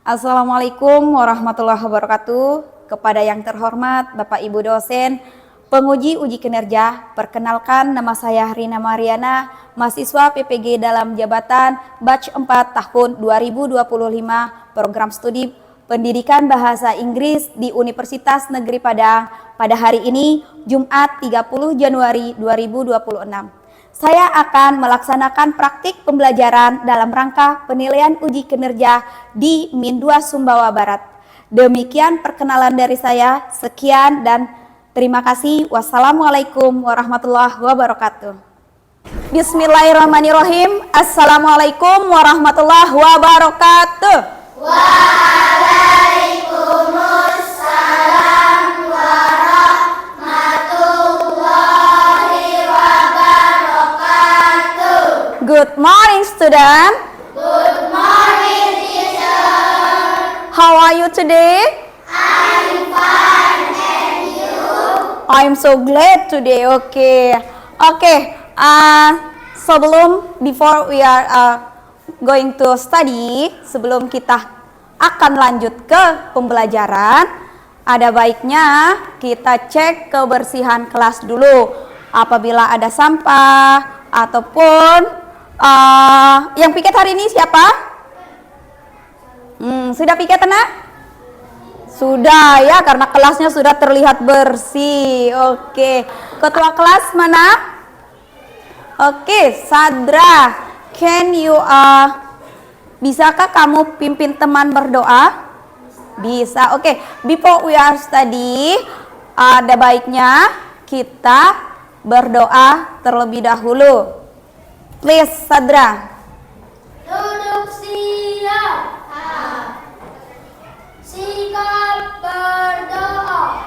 Assalamualaikum warahmatullahi wabarakatuh. Kepada yang terhormat Bapak Ibu dosen, penguji uji kinerja, perkenalkan nama saya Rina Mariana, mahasiswa PPG dalam jabatan batch 4 tahun 2025, program studi Pendidikan Bahasa Inggris di Universitas Negeri Padang pada hari ini, Jumat 30 Januari 2026. Saya akan melaksanakan praktik pembelajaran dalam rangka penilaian uji kinerja di Min 2 Sumbawa Barat. Demikian perkenalan dari saya. Sekian dan terima kasih. Wassalamualaikum warahmatullahi wabarakatuh. Bismillahirrahmanirrahim. Assalamualaikum warahmatullahi wabarakatuh. Waalaikumsalam warahmatullahi wabarakatuh. Good morning, student. Good morning, teacher. How are you today? I'm fine, and you? I'm so glad today. Okay. Before we are going to study, sebelum kita akan lanjut ke pembelajaran, ada baiknya kita cek kebersihan kelas dulu. Apabila ada sampah ataupun yang piket hari ini siapa? Sudah piket, nak? Sudah ya, karena kelasnya sudah terlihat bersih. Oke. Ketua kelas mana? Oke, Sadra. Can you bisakah kamu pimpin teman berdoa? Bisa. Oke. Before we are study, ada baiknya kita berdoa terlebih dahulu. Please, Sadra. Duduk siap. Sikap berdoa.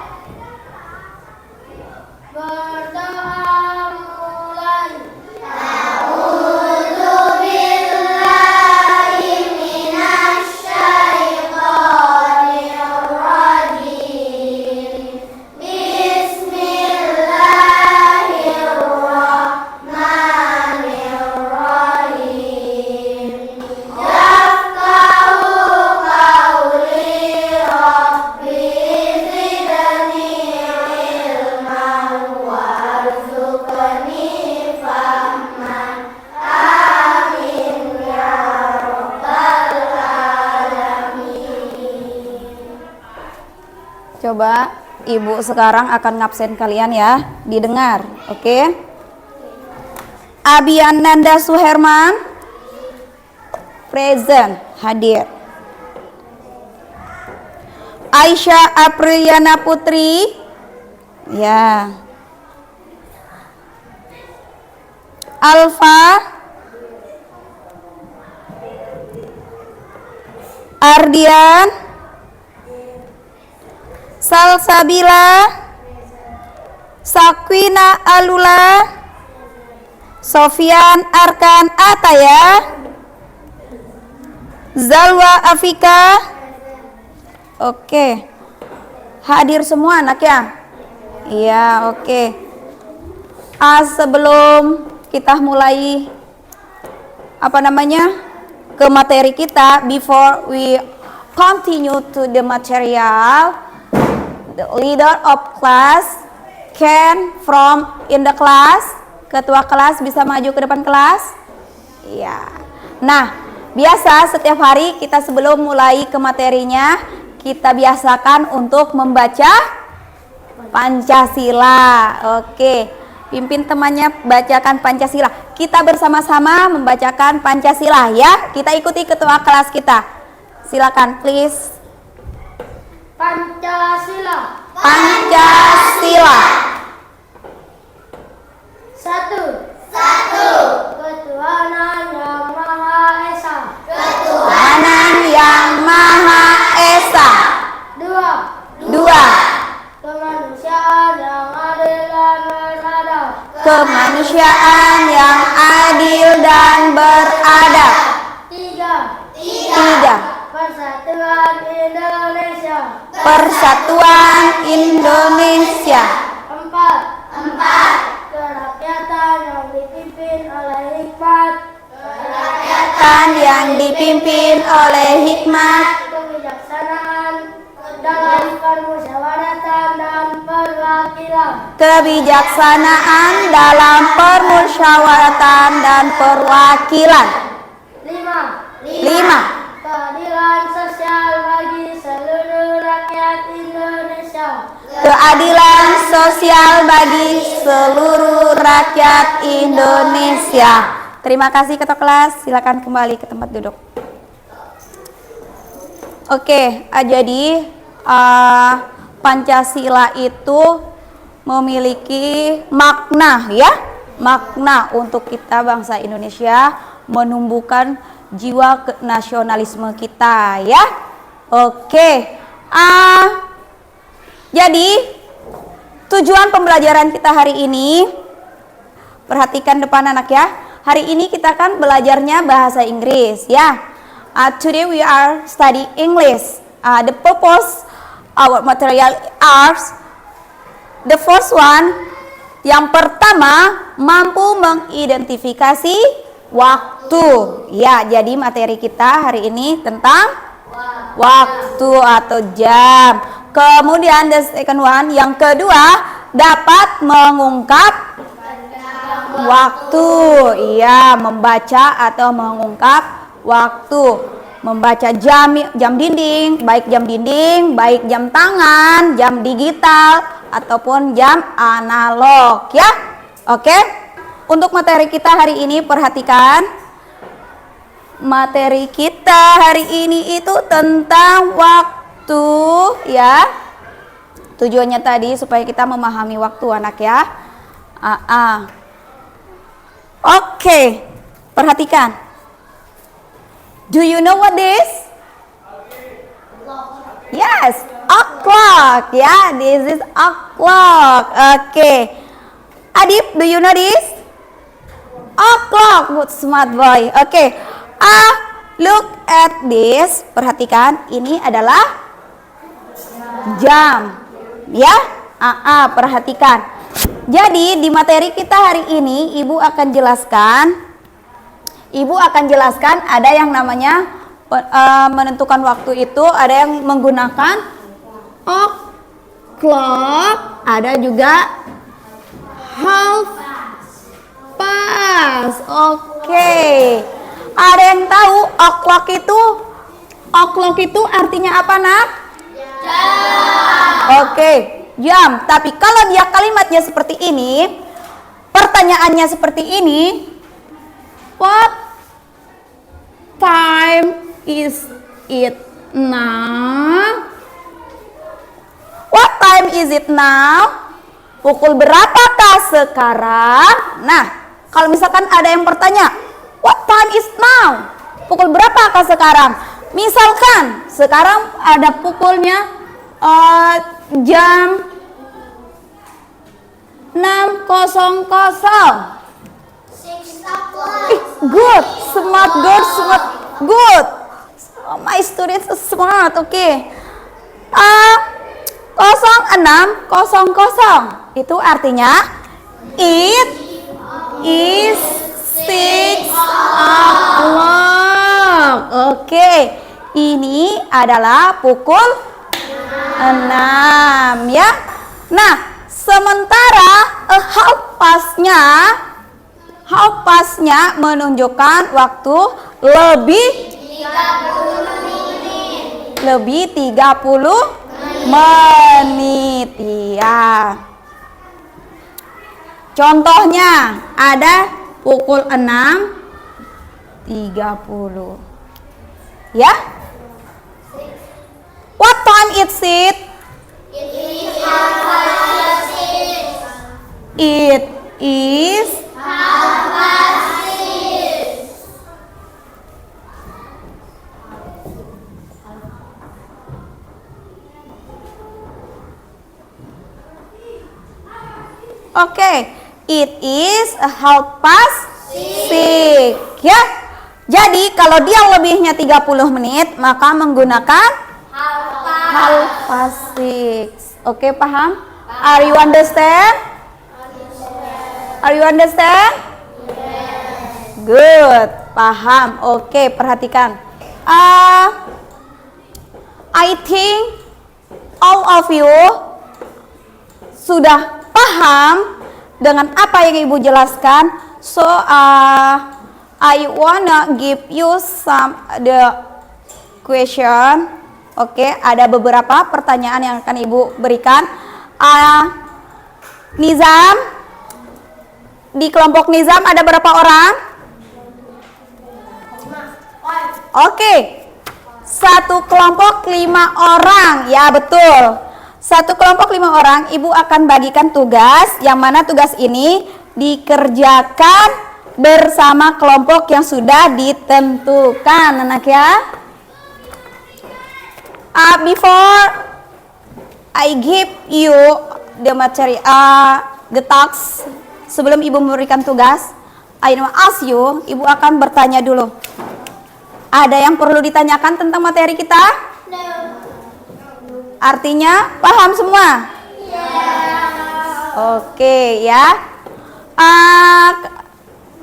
Berdoa mulai. Coba ibu sekarang akan ngabsen kalian ya, didengar, oke? Abiananda Suherman, present, hadir. Aisyah Apriliana Putri, ya. Alfa, Ardian, Salsabila, Sakwina Alula, Sofian Arkan Ataya, Zalwa Afika. Oke. Hadir semua anak ya? Iya, oke. Sebelum kita mulai ke materi kita, before we continue to the material, the leader of class can from in the class. Ketua kelas bisa maju ke depan kelas. Iya. Nah, biasa setiap hari kita sebelum mulai ke materinya, kita biasakan untuk membaca Pancasila. Oke. Pimpin temannya bacakan Pancasila. Kita bersama-sama membacakan Pancasila ya. Kita ikuti ketua kelas kita. Silakan, please. Pancasila. Pancasila. Satu. Ketuhanan yang Maha Esa. Ketuhanan yang Maha Esa. Dua. Kemanusiaan yang adil dan beradab. Kemanusiaan yang adil dan beradab. Tiga. Persatuan Indonesia. Persatuan Indonesia. Empat. Kerakyatan yang dipimpin oleh hikmat. Kerakyatan yang dipimpin oleh hikmat. kebijaksanaan dalam permusyawaratan dan perwakilan. 5. Keadilan sosial bagi seluruh rakyat Indonesia. Keadilan sosial bagi seluruh rakyat Indonesia. Terima kasih ketua kelas, silakan kembali ke tempat duduk. Oke, jadi Pancasila itu memiliki makna ya, makna untuk kita bangsa Indonesia, menumbuhkan jiwa nasionalisme kita ya. Oke, jadi tujuan pembelajaran kita hari ini, perhatikan depan anak ya. Hari ini kita kan belajarnya bahasa Inggris ya. Today we are study English. The purpose our material are the first one. Yang pertama, mampu mengidentifikasi waktu. Ya, jadi materi kita hari ini tentang waktu atau jam. Kemudian the second one, yang kedua, dapat mengungkap waktu. Iya, membaca atau mengungkap waktu. Membaca jam dinding, baik jam tangan, jam digital ataupun jam analog ya. Oke. Untuk materi kita hari ini, perhatikan. Materi kita hari ini itu tentang waktu ya. Tujuannya tadi supaya kita memahami waktu anak ya. Oke, perhatikan. Do you know what this? Yes, o'clock. Yeah, this is o'clock. Okay. Adib, do you know this? O'clock. Good, smart boy. Okay. Look at this. Perhatikan, ini adalah jam. Ya. Perhatikan. Jadi di materi kita hari ini, Ibu akan jelaskan ada yang namanya menentukan waktu itu, ada yang menggunakan o'clock, ada juga half past. Oke. Ada yang tahu o'clock itu artinya apa, Nak? Jam. Oke, jam. Tapi kalau dia kalimatnya seperti ini, pertanyaannya seperti ini, what time is it now? What time is it now? Pukul berapakah sekarang? Nah, kalau misalkan ada yang bertanya, what time is now? Pukul berapakah sekarang? Misalkan sekarang ada pukulnya jam 6.00. Good, smart girl, smart, good. My students are smart, okay. 06.00 itu artinya it is 6 o'clock. Oke, ini adalah pukul 6 ya. Nah, sementara half past-nya menunjukkan waktu lebih 30 menit. Ya. Contohnya ada pukul 6.30. Ya. What time is it? It is Oke, it is 6:30 ya. Jadi kalau dia lebihnya 30 menit, maka menggunakan half past 6. Oke, paham? Are you understand? Are you understand? Good, paham. Oke, perhatikan. I think all of you sudah paham dengan apa yang Ibu jelaskan? So I wanna give you some the question. Oke, ada beberapa pertanyaan yang akan Ibu berikan. Nizam, di kelompok Nizam ada berapa orang? Oke, satu kelompok 5 orang. Ya betul, satu kelompok 5 orang. Ibu akan bagikan tugas, yang mana tugas ini dikerjakan bersama kelompok yang sudah ditentukan, anak ya. Before I give you the material, the task, sebelum Ibu memberikan tugas, I will ask you, Ibu akan bertanya dulu. Ada yang perlu ditanyakan tentang materi kita? Artinya paham semua? Oke ya.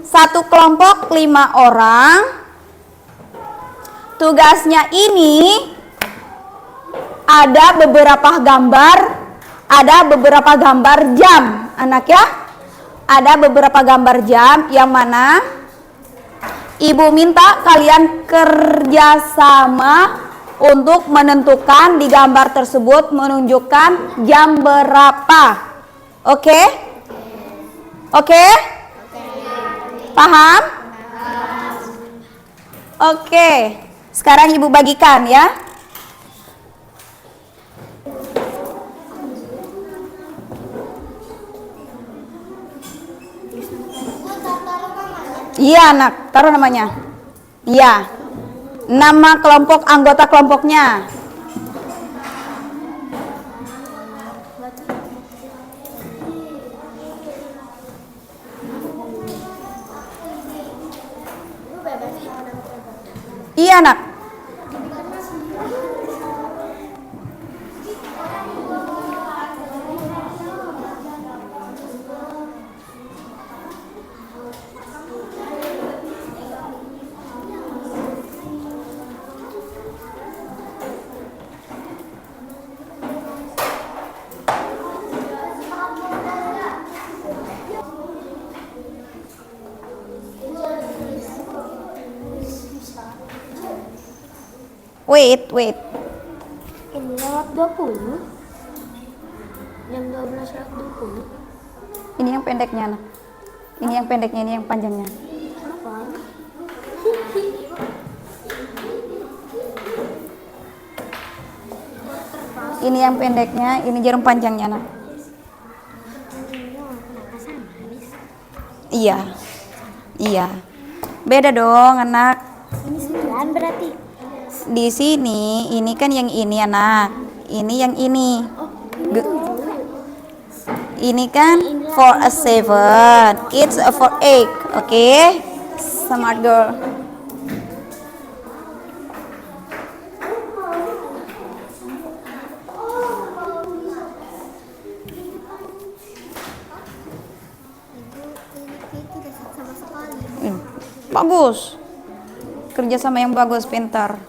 Satu kelompok 5 orang. Tugasnya ini ada beberapa gambar jam, anak ya. Ada beberapa gambar jam yang mana Ibu minta kalian kerjasama untuk menentukan di gambar tersebut menunjukkan jam berapa. Oke? Oke? Paham? Oke. Sekarang Ibu bagikan ya. Iya anak, taruh namanya. Iya. Nama kelompok, anggota kelompoknya. Iya anak. Wait. Ini lewat 20. Jam 12 lewat 20. Ini yang pendeknya anak. Ini yang pendeknya, ini yang panjangnya. Apa? Ini yang pendeknya, ini jarum panjangnya anak. Iya. Beda dong anak. Ini 9 berarti. Di sini ini kan yang ini anak. Ini yang ini. Ini kan for a 7. It's a for 8. Oke. Smart girl. Bagus. Kerja sama yang bagus, pintar.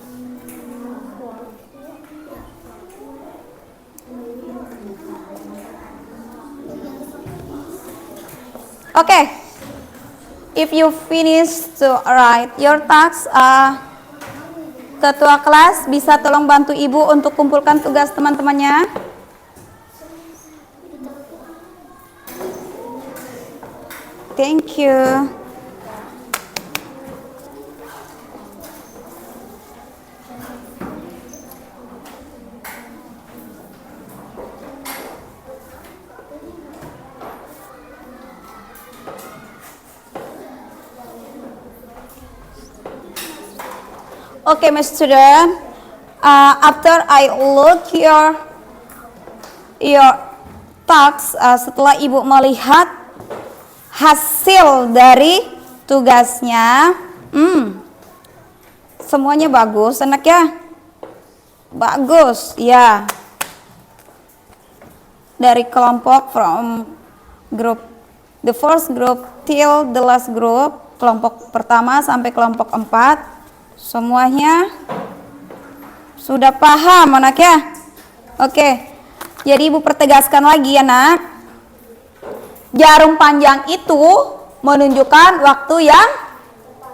Okay, if you finish to write your task, ketua kelas bisa tolong bantu ibu untuk kumpulkan tugas teman-temannya. Thank you. Okay, my student. After I look your tasks, setelah ibu melihat hasil dari tugasnya, semuanya bagus, anak ya. Bagus, ya. Dari kelompok from group the first group till the last group, kelompok pertama sampai kelompok 4. Semuanya sudah paham anak ya? Oke, jadi ibu pertegaskan lagi ya nak. Jarum panjang itu menunjukkan waktu yang,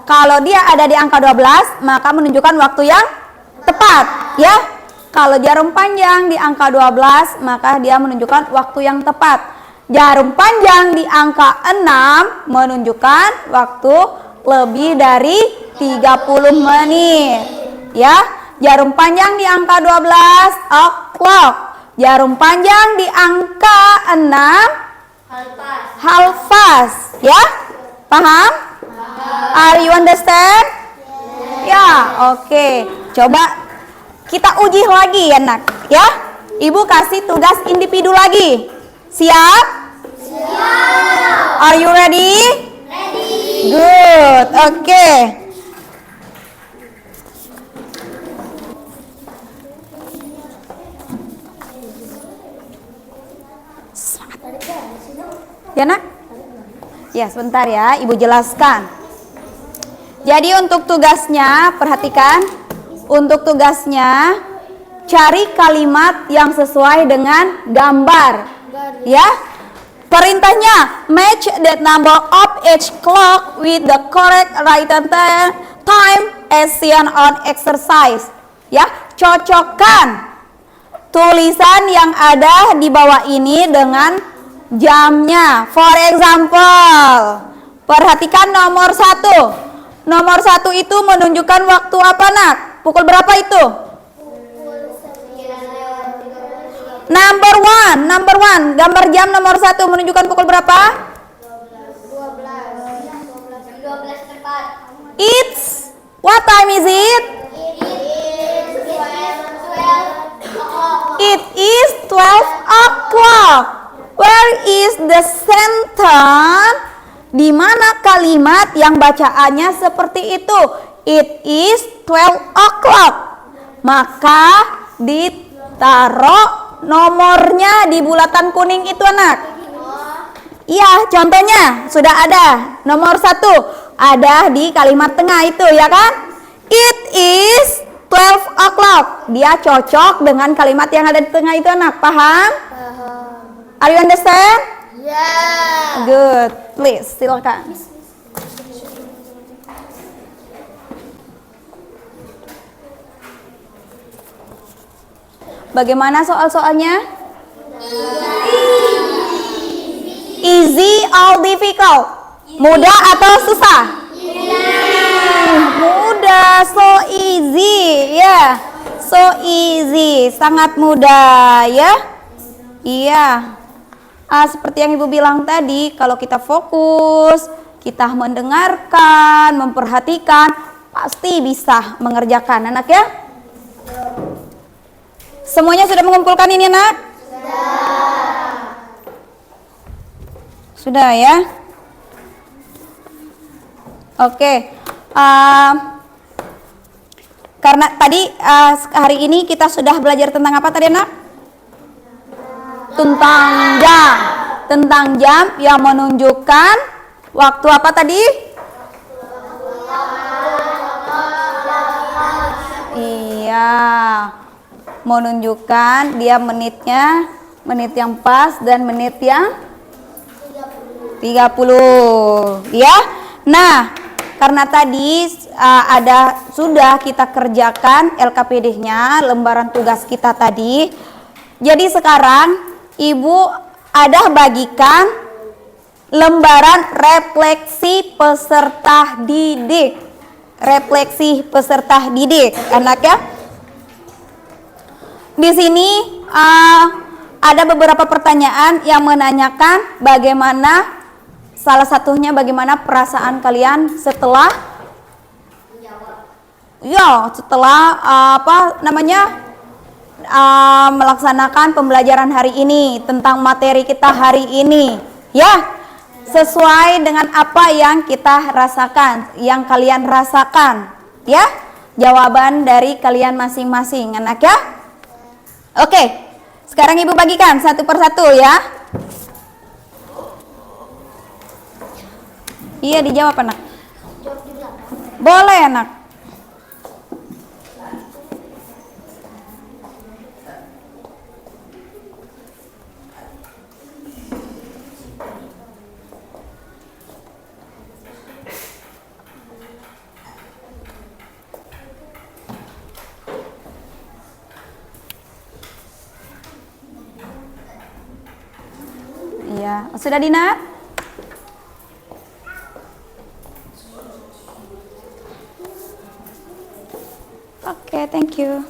kalau dia ada di angka 12 maka menunjukkan waktu yang tepat ya. Kalau jarum panjang di angka 12 maka dia menunjukkan waktu yang tepat. Jarum panjang di angka 6 menunjukkan waktu lebih dari 30 menit ya. Jarum panjang di angka 12 o'clock. Jarum panjang di angka 6 half past ya. Paham? Are you understand? Ya, oke. Coba kita uji lagi ya nak ya. Ibu kasih tugas individu lagi. Siap? Siap. Are you ready? Ready. Good. Oke. Ya nak? Ya sebentar ya, ibu jelaskan. Jadi untuk tugasnya, perhatikan. Untuk tugasnya, cari kalimat yang sesuai dengan gambar. Ya. Perintahnya, match the number of each clock with the correct written time as seen on exercise. Ya, cocokkan tulisan yang ada di bawah ini dengan jamnya. For example, perhatikan nomor 1. Nomor 1 itu menunjukkan waktu apa nak? Pukul berapa itu? Number one, gambar jam nomor 1 menunjukkan pukul berapa? 12. It's, what time is it? It is 12 o'clock. Where is the sentence? Di mana kalimat yang bacaannya seperti itu? It is 12 o'clock. Maka ditaruh nomornya di bulatan kuning itu anak. Iya, contohnya sudah ada. Nomor 1 ada di kalimat tengah itu ya kan? It is 12 o'clock. Dia cocok dengan kalimat yang ada di tengah itu anak. Paham? Are you understand? Yeah. Good. Please, silakan. Bagaimana soal-soalnya? Easy or difficult? Mudah atau susah? Mudah, so easy, ya. So easy, sangat mudah, ya. Iya. Seperti yang Ibu bilang tadi, kalau kita fokus, kita mendengarkan, memperhatikan, pasti bisa mengerjakan, anak ya. Semuanya sudah mengumpulkan ini, nak? Sudah ya. Oke. Karena tadi hari ini kita sudah belajar tentang apa tadi, nak? Tentang jam yang menunjukkan waktu apa tadi? Iya, menunjukkan dia menitnya, menit yang pas dan menit yang 30 ya. Nah, karena tadi sudah kita kerjakan LKPD-nya, lembaran tugas kita tadi. Jadi sekarang Ibu ada bagikan lembaran refleksi peserta didik. Refleksi peserta didik, anak ya. Di sini ada beberapa pertanyaan yang menanyakan bagaimana, salah satunya bagaimana perasaan kalian setelah melaksanakan pembelajaran hari ini tentang materi kita hari ini ya, sesuai dengan apa yang kita rasakan, yang kalian rasakan ya, jawaban dari kalian masing-masing anak ya. Oke, sekarang Ibu bagikan satu persatu ya. Iya, dijawab anak. Boleh anak. Ya, sudah Dina? Oke, thank you.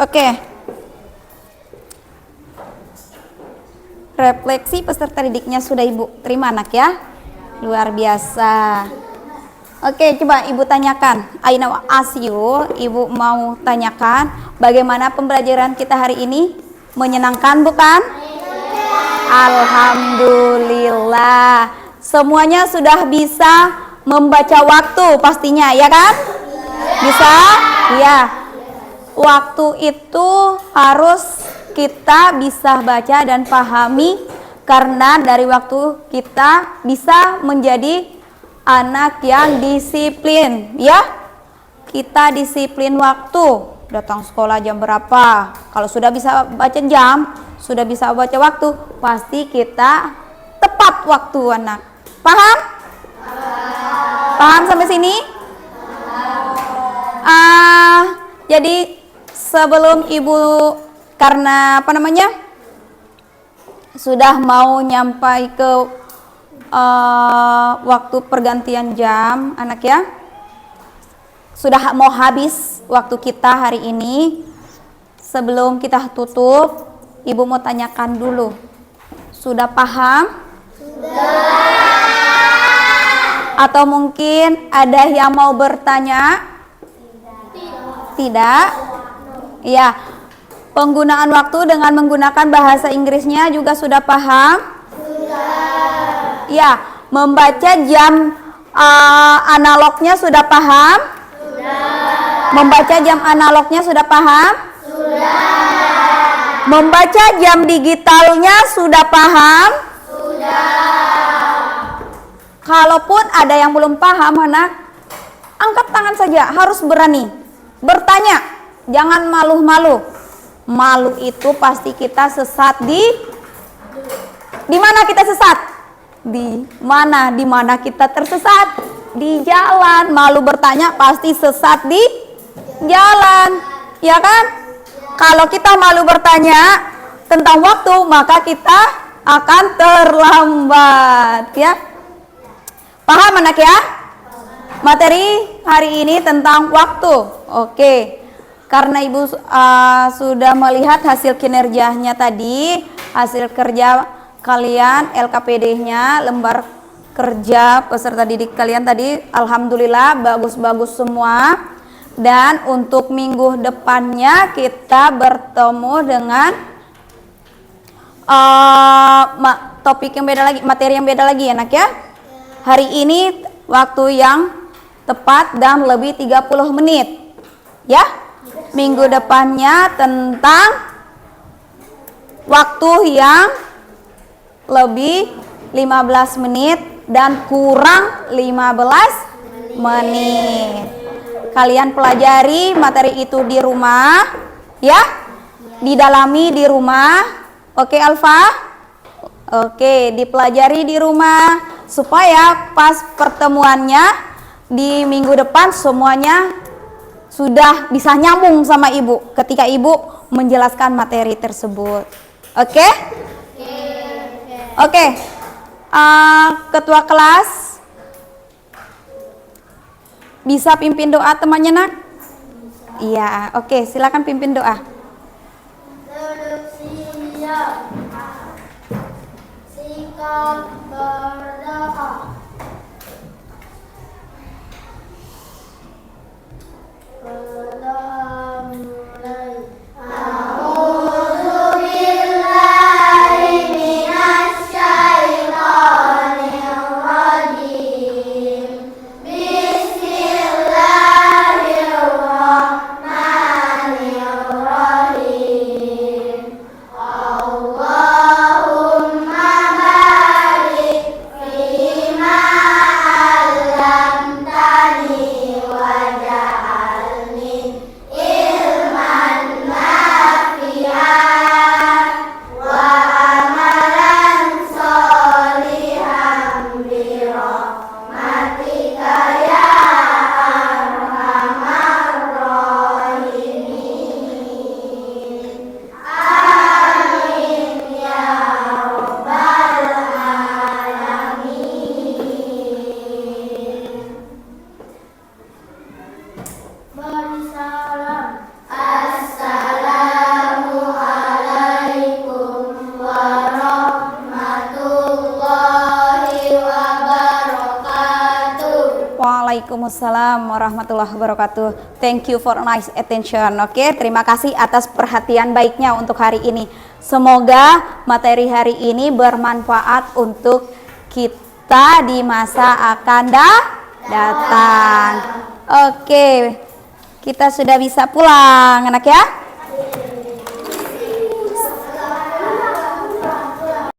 Oke. Refleksi peserta didiknya sudah Ibu terima anak ya. Luar biasa. Oke, coba Ibu tanyakan. Aina Asyu, Ibu mau tanyakan bagaimana pembelajaran kita hari ini? Menyenangkan bukan? Alhamdulillah. Semuanya sudah bisa membaca waktu pastinya, ya kan? Bisa? Iya. Waktu itu harus kita bisa baca dan pahami, karena dari waktu kita bisa menjadi anak yang disiplin, ya. Kita disiplin waktu, datang sekolah jam berapa. Kalau sudah bisa baca jam, sudah bisa baca waktu, pasti kita tepat waktu anak. Paham? Paham sampai sini? Jadi sebelum Ibu, karena sudah mau nyampai ke waktu pergantian jam anak ya, sudah mau habis waktu kita hari ini. Sebelum kita tutup, Ibu mau tanyakan dulu, sudah paham? Sudah. Atau mungkin ada yang mau bertanya? Tidak. Ya, penggunaan waktu dengan menggunakan bahasa Inggrisnya juga sudah paham? Sudah. Ya, membaca jam analognya sudah paham? Sudah. Membaca jam analognya sudah paham? Sudah. Membaca jam digitalnya sudah paham? Sudah. Kalaupun ada yang belum paham anak, angkat tangan saja, harus berani bertanya. Jangan malu-malu. Malu itu pasti kita sesat di mana kita sesat? Di mana kita tersesat? Di jalan. Malu bertanya pasti sesat di jalan. Ya kan? Kalau kita malu bertanya tentang waktu, maka kita akan terlambat, ya. Paham anak ya? Materi hari ini tentang waktu. Oke. Karena Ibu sudah melihat hasil kinerjanya tadi, hasil kerja kalian, LKPD-nya, lembar kerja peserta didik kalian tadi, alhamdulillah bagus-bagus semua. Dan untuk minggu depannya kita bertemu dengan topik yang beda lagi, materi yang beda lagi anak ya. Hari ini waktu yang tepat dan lebih 30 menit. Ya. Minggu depannya tentang waktu yang lebih 15 menit dan kurang 15 menit. Kalian pelajari materi itu di rumah, ya? Didalami di rumah. Oke, Alfa? Oke, dipelajari di rumah supaya pas pertemuannya di minggu depan semuanya sudah bisa nyambung sama ibu ketika ibu menjelaskan materi tersebut. Oke? Oke. Ketua kelas bisa pimpin doa temannya nak? Iya, oke, silakan pimpin doa. Sikap berdoa. Waalaikumsalam warahmatullahi wabarakatuh. Thank you for nice attention. Oke, terima kasih atas perhatian baiknya untuk hari ini. Semoga materi hari ini bermanfaat untuk kita di masa akan datang. Oke, kita sudah bisa pulang, anak ya.